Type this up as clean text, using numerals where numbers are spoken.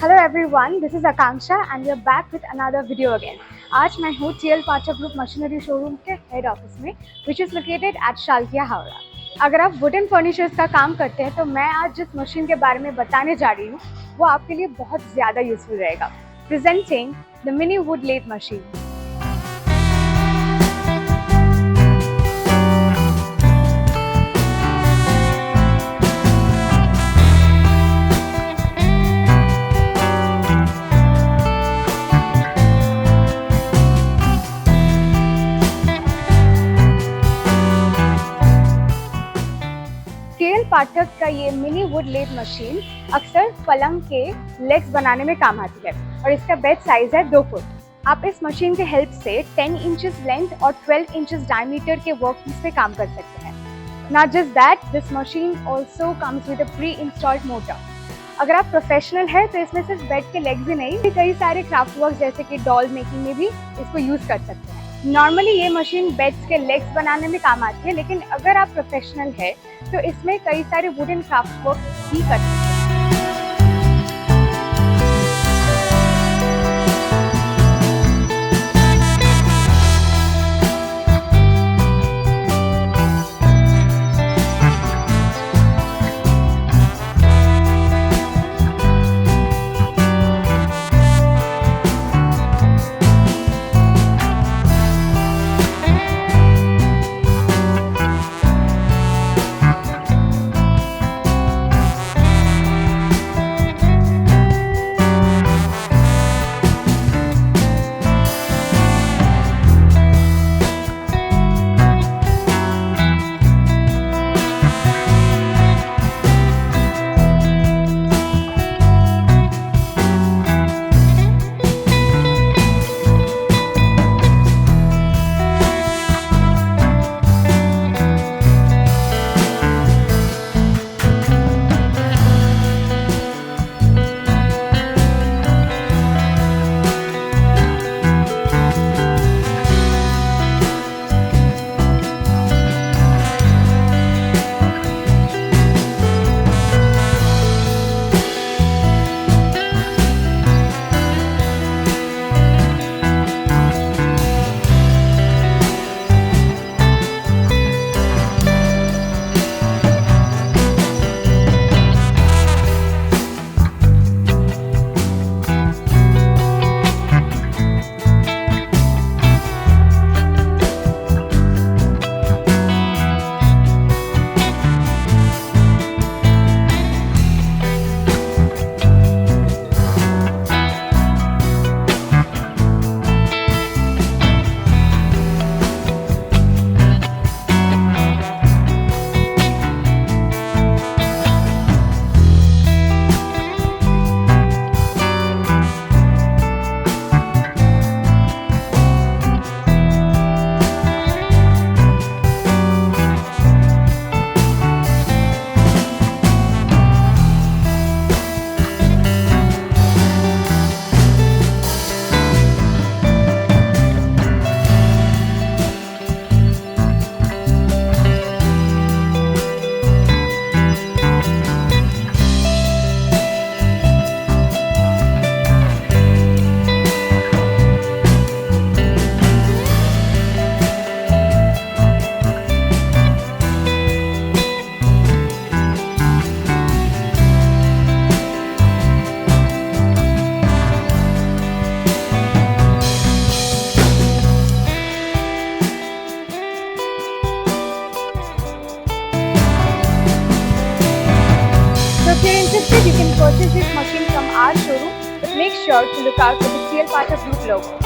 Hello everyone, this is Akanksha and we are back with another video again. आज मैं हूँ PATHAK Group machinery showroom के head office में, which is located at Salkia, Howrah. अगर आप wooden furnitures का काम करते हैं तो मैं आज जिस मशीन के बारे में बताने जा रही हूँ वो आपके लिए बहुत ज़्यादा यूजफुल रहेगा. Presenting the mini wood lathe machine. पाठक का ये मिनी वुड लेथ मशीन अक्सर पलंग के लेग्स बनाने में काम आती है और इसका बेड साइज है 2 फुट. आप इस मशीन के हेल्प से 10 इंचेस लेंथ और 12 इंचेस डायमीटर के वर्कपीस पे काम कर सकते हैं. Not just that, this machine also comes with a pre installed motor. अगर आप प्रोफेशनल है तो इसमें सिर्फ बेड के लेग्स ही नहीं, कई सारे क्राफ्ट वर्क जैसे कि डॉल मेकिंग में भी इसको यूज कर सकते हैं. नॉर्मली ये मशीन बेड्स के लेग्स बनाने में काम आती है, लेकिन अगर आप प्रोफेशनल है तो इसमें कई सारे वुडन क्राफ्ट वर्क भी कर सकते हैं. If you're interested, you can purchase this machine from our showroom, but make sure to look out for the PATHAK Group logo.